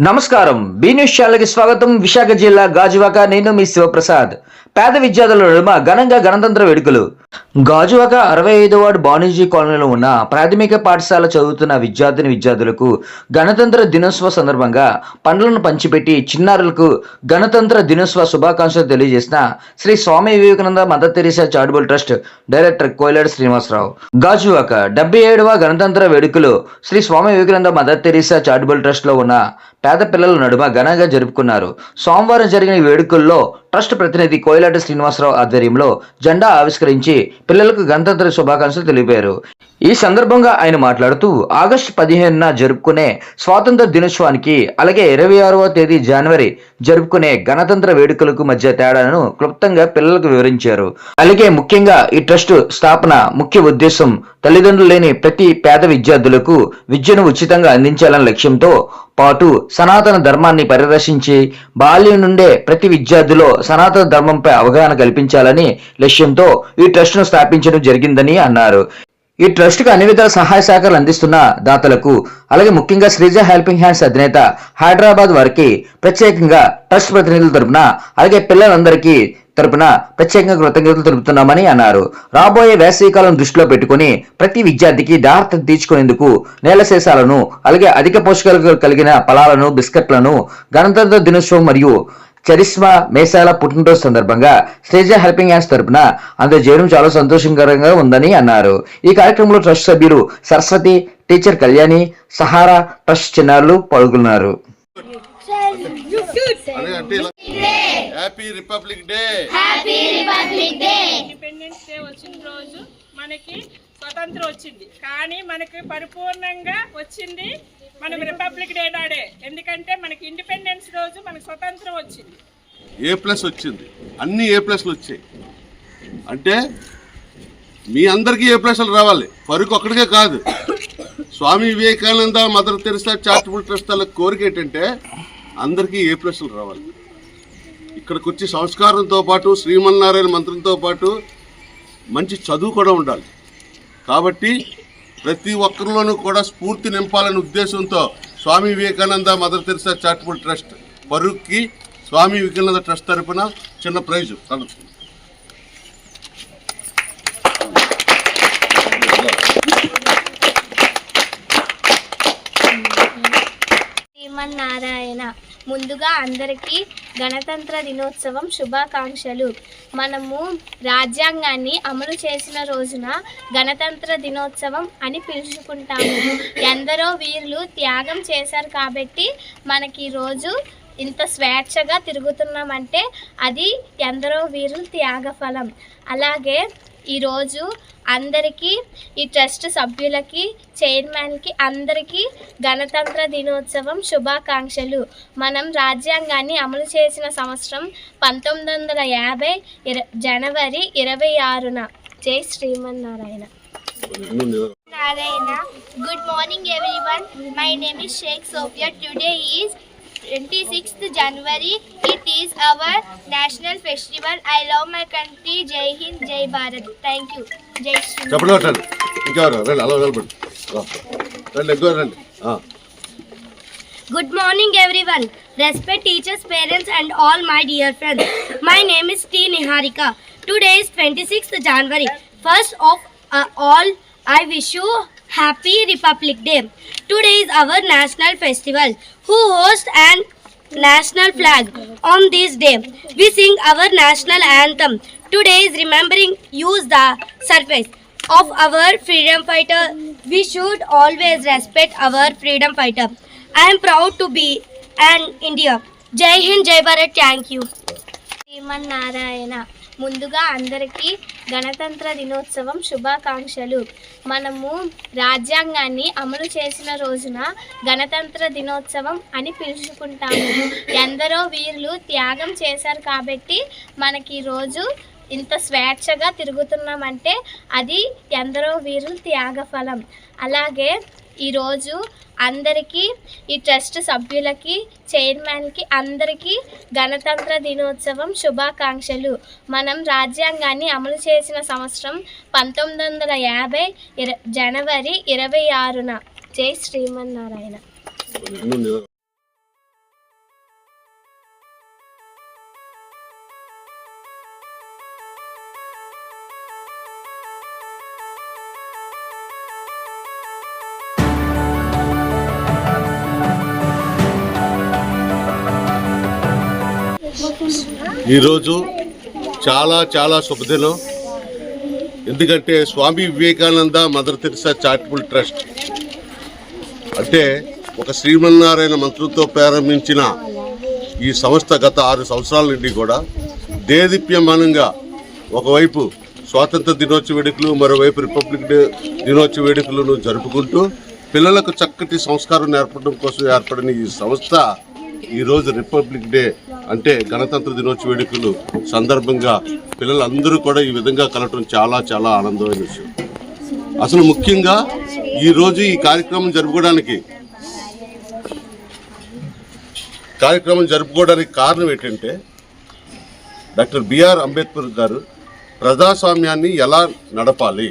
నమస్కారం. B news ఛానల్కి స్వాగతం. విశాఖ జిల్లా గాజువాక. నేను మీ శివప్రసాద్. పేద విద్యార్థుల నడుమ ఘనంగా గణతంత్ర వేడుకలు. గాజువాక 65వ వార్డు బాణిజీ కాలనీలో ఉన్న ప్రాథమిక పాఠశాల చదువుతున్న విద్యార్థులకు గణతంత్ర దినోత్సవ సందర్భంగా పండ్లను పంచిపెట్టి చిన్నారులకు గణతంత్ర దినోత్సవ శుభాకాంక్షలు తెలియజేసిన Shri Swami Vivekananda Mother Teresa charitable trust director Koyiladi Srinivasarao. Gajuwaka 77వ గణతంత్ర వేడుకలు Shri Swami Vivekananda Mother Teresa charitable trust లో ఉన్న పేద పిల్లల నడుమ ఘనంగా జరుపుకున్నారు. సోమవారం జరిగిన ఈ వేడుకల్లో ట్రస్ట్ ప్రతినిధి కోయిలాటి శ్రీనివాసరావు ఆధ్వర్యంలో జెండా ఆవిష్కరించి పిల్లలకు గణతంత్ర శుభాకాంక్షలు తెలిపారు. ఈ సందర్భంగా ఆయన మాట్లాడుతూ ఆగస్టు 15న జరుపుకునే స్వాతంత్ర దినోత్సవానికి అలాగే 26వ తేదీ జనవరి జరుపుకునే గణతంత్ర వేడుకలకు మధ్య తేడాను క్లుప్తంగా పిల్లలకు వివరించారు. అలాగే ముఖ్యంగా ఈ ట్రస్ట్ స్థాపన ముఖ్య ఉద్దేశం తల్లిదండ్రులు లేని ప్రతి పేద విద్యార్థులకు విద్యను ఉచితంగా అందించాలనే లక్ష్యంతో పాటు సనాతన ధర్మాన్ని పరిరక్షించి బాల్యం నుండే ప్రతి విద్యార్థిలో సనాతన ధర్మంపై అవగాహన కల్పించాలని లక్ష్యంతో ఈ ట్రస్ట్ను స్థాపించడం జరిగిందని అన్నారు. ఈ ట్రస్ట్ కు అన్ని విధాల సహాయ సహకారాలు అందిస్తున్న దాతలకు అలాగే ముఖ్యంగా శ్రీజ హెల్పింగ్ హ్యాండ్స్ అధినేత హైదరాబాద్ వారికి ప్రత్యేకంగా ట్రస్ట్ ప్రతినిధుల తరపున అలాగే పిల్లలందరికీ తరపున ప్రత్యేకంగా కృతజ్ఞతలు తెలుపుతున్నామని అన్నారు. రాబోయే వేసవికాలం దృష్టిలో పెట్టుకుని ప్రతి విద్యార్థికి దాహత తీర్చుకునేందుకు నేలశేషాలను అలాగే అధిక పోషకాలు కలిగిన ఫలాలను బిస్కెట్లను గణతంత్ర దినోత్సవం మరియు చరిస్మా మేసాల పుట్టినరోజు సందర్భంగా శ్రీజ హెల్పింగ్ హ్యాండ్స్ తరపున అందజేయడం చాలా సంతోషకరంగా ఉందని అన్నారు. ఈ కార్యక్రమంలో ట్రస్ట్ సభ్యులు Saraswati, teacher Kalyani, Sahara trust చిన్నారులు పాల్గొన్నారు. Happy republic day. Independence day వచ్చిన రోజు మనకి స్వతంత్రం వచ్చింది, కానీ మనకి పరిపూర్ణంగా వచ్చింది మనం రిపబ్లిక్ డే నాడే. ఎందుకంటే మనకి ఇండిపెండెన్స్ రోజు మనకి స్వతంత్రం వచ్చింది. A+ వచ్చింది, అన్ని A+లు వచ్చాయి. అంటే మీ అందరికీ A+లు రావాలి, పరుకు ఒక్కడికే కాదు. Swami Vivekananda Mother Teresa charitable trust వాళ్ళ కోరిక ఏంటంటే అందరికీ A+లు రావాలి. ఇక్కడికి వచ్చి సంస్కారంతో పాటు శ్రీమన్నారాయణ మంత్రంతో పాటు మంచి చదువు కూడా ఉండాలి. కాబట్టి ప్రతి ఒక్కరిలోనూ కూడా స్ఫూర్తి నింపాలనే ఉద్దేశంతో Swami Vivekananda Mother Teresa charitable trust పరుక్కి స్వామి వివేకానంద ట్రస్ట్ తరపున చిన్న ప్రైజు శ్రీమన్నారాయణ. ముందుగా అందరికీ గణతంత్ర దినోత్సవం శుభాకాంక్షలు. మనము రాజ్యాంగాన్ని అమలు చేసిన రోజున గణతంత్ర దినోత్సవం అని పిలుచుకుంటాము. ఎందరో వీరులు త్యాగం చేశారు కాబట్టి మనకి ఈరోజు ఇంత స్వేచ్ఛగా తిరుగుతున్నామంటే అది ఎందరో వీరులు త్యాగ ఫలం. అలాగే ఈరోజు అందరికీ, ఈ ట్రస్ట్ సభ్యులకి, చైర్మన్కి అందరికీ గణతంత్ర దినోత్సవం శుభాకాంక్షలు. మనం రాజ్యాంగాన్ని అమలు చేసిన సంవత్సరం 1950 జనవరి 26న. జై Srimannarayana. Good morning everyone. My name is Sheikh Sophia. Today is 26th January. It is our national festival. I love my country. Jai Hind, Jai Bharat. Thank you. Jai Shri. Good morning everyone. Respect teachers, parents and all my dear friends. My name is T. Niharika. Today is 26th January. First of all, I wish you Happy Republic Day. Today is our national festival. Who hosts an national flag on this day? We sing our national anthem. Today is remembering use the service of our freedom fighter. We should always respect our freedom fighter. I am proud to be an India. Jai Hind, Jai Bharat. Thank you. Srimannarayana. ముందుగా అందరికీ గణతంత్ర దినోత్సవం శుభాకాంక్షలు. మనము రాజ్యాంగాన్ని అమలు చేసిన రోజున గణతంత్ర దినోత్సవం అని పిలుచుకుంటాము. ఎందరో వీరులు త్యాగం చేశారు కాబట్టి మనకి ఈరోజు ఇంత స్వేచ్ఛగా తిరుగుతున్నామంటే అది ఎందరో వీరులు త్యాగ ఫలం. అలాగే ఈరోజు అందరికీ, ఈ ట్రస్ట్ సభ్యులకి, చైర్మన్కి అందరికీ గణతంత్ర దినోత్సవం శుభాకాంక్షలు. మనం రాజ్యాంగాన్ని అమలు చేసిన సంవత్సరం 1950 జనవరి 26న. జై శ్రీమన్నారాయణ. ఈరోజు చాలా చాలా శుభదినం. ఎందుకంటే Swami Vivekananda Mother Teresa charitable trust అంటే ఒక శ్రీమన్నారాయణ మంత్రంతో ప్రారంభించిన ఈ సంస్థ గత 6 సంవత్సరాల నుండి కూడా దేదీప్యమానంగా ఒకవైపు స్వాతంత్ర దినోత్సవ వేడుకలు, మరోవైపు రిపబ్లిక్ డే దినోత్సవ వేడుకలను జరుపుకుంటూ పిల్లలకు చక్కటి సంస్కారం నేర్పడం కోసం ఏర్పడిన ఈ సంస్థ ఈరోజు రిపబ్లిక్ డే అంటే గణతంత్ర దినోత్సవ వేడుకలు సందర్భంగా పిల్లలందరూ కూడా ఈ విధంగా కలవటం చాలా చాలా ఆనందమైన విషయం. అసలు ముఖ్యంగా ఈరోజు ఈ కార్యక్రమం జరుపుకోవడానికి కారణం ఏంటంటే డాక్టర్ బిఆర్ అంబేద్కర్ గారు ప్రజాస్వామ్యాన్ని ఎలా నడపాలి,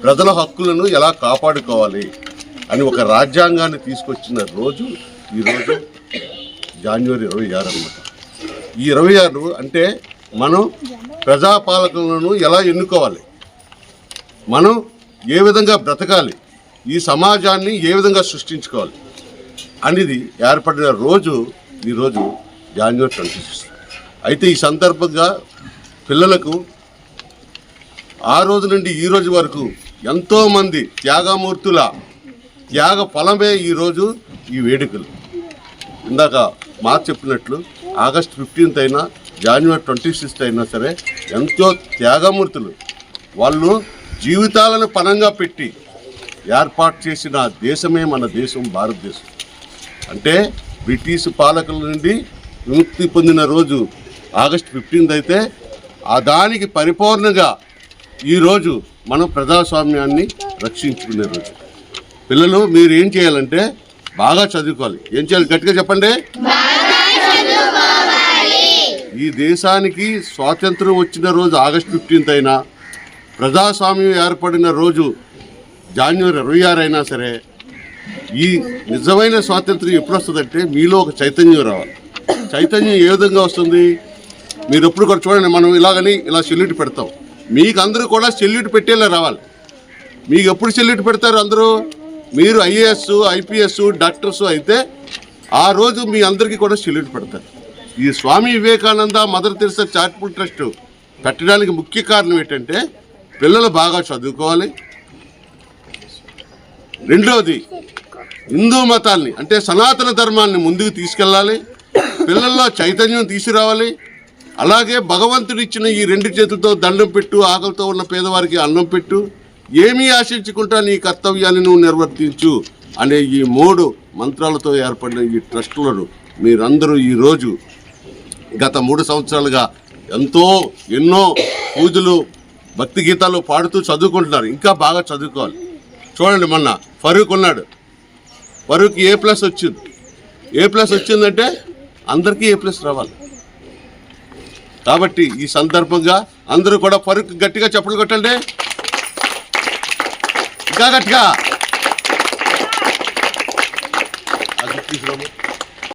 ప్రజల హక్కులను ఎలా కాపాడుకోవాలి అని ఒక రాజ్యాంగాన్ని తీసుకొచ్చిన రోజు ఈరోజు జనవరి 26 అన్నమాట. ఈ 26 అంటే మనం ప్రజాపాలకులను ఎలా ఎన్నుకోవాలి, మనం ఏ విధంగా బ్రతకాలి, ఈ సమాజాన్ని ఏ విధంగా సృష్టించుకోవాలి అనేది ఏర్పడిన రోజు ఈరోజు జనవరి 26. అయితే ఈ సందర్భంగా పిల్లలకు ఆ రోజు నుండి ఈ రోజు వరకు ఎంతోమంది త్యాగమూర్తుల త్యాగ ఫలమే ఈరోజు ఈ వేడుకలు. ఇందాక మాకు చెప్పినట్లు ఆగస్ట్ 15th అయినా జనవరి 26th అయినా సరే ఎంతో త్యాగమూర్తులు వాళ్ళు జీవితాలను పణంగా పెట్టి ఏర్పాటు చేసిన దేశమే మన దేశం, భారతదేశం. అంటే బ్రిటిష్ పాలకుల నుండి విముక్తి పొందిన రోజు ఆగస్ట్ 15th అయితే దానికి పరిపూర్ణంగా ఈరోజు మనం ప్రజాస్వామ్యాన్ని రక్షించుకునే రోజు. పిల్లలు మీరు ఏం చేయాలంటే బాగా చదువుకోవాలి. ఏం చేయాలి గట్టిగా చెప్పండి. ఈ దేశానికి స్వాతంత్రం వచ్చిన రోజు ఆగస్ట్ 15th అయినా, ప్రజాస్వామ్యం ఏర్పడిన రోజు జనవరి 26 అయినా సరే ఈ నిజమైన స్వాతంత్రం ఎప్పుడు వస్తుందంటే మీలో ఒక చైతన్యం రావాలి. చైతన్యం ఏ విధంగా వస్తుంది? మీరు ఎప్పుడు కూడా చూడండి, మనం ఇలా సెల్యూట్ పెడతాం, మీకు అందరూ కూడా సెల్యూట్ పెట్టేలా రావాలి. మీకు ఎప్పుడు సెల్యూట్ పెడతారు? అందరూ మీరు ఐఏఎస్, ఐపీఎస్, డాక్టర్స్ అయితే ఆ రోజు మీ అందరికీ కూడా సెల్యూట్ పెడతారు. ఈ Swami Vivekananda Mother Teresa charitable trust పెట్టడానికి ముఖ్య కారణం ఏంటంటే పిల్లలు బాగా చదువుకోవాలి. రెండవది హిందూ మతాన్ని అంటే సనాతన ధర్మాన్ని ముందుకు తీసుకెళ్ళాలి, పిల్లల్లో చైతన్యం తీసుకురావాలి. అలాగే భగవంతుడు ఇచ్చిన ఈ 2 చేతులతో దండం పెట్టు, ఆకలితో ఉన్న పేదవారికి అన్నం పెట్టు, ఏమీ ఆశించుకుంటా నీ కర్తవ్యాన్ని నువ్వు నిర్వర్తించు అనే ఈ 3 మంత్రాలతో ఏర్పడిన ఈ ట్రస్టులను మీరందరూ ఈరోజు గత 3 సంవత్సరాలుగా ఎన్నో పూజలు, భక్తి గీతాలు పాడుతూ చదువుకుంటున్నారు. ఇంకా బాగా చదువుకోవాలి. చూడండి, మొన్న ఫరూక్ ఉన్నాడు, ఫరూక్ A+ వచ్చింది. A+ వచ్చిందంటే అందరికీ A+ రావాలి. కాబట్టి ఈ సందర్భంగా అందరూ కూడా ఫరూక్ గట్టిగా చప్పట్లు కొట్టండి, ఇంకా గట్టిగా.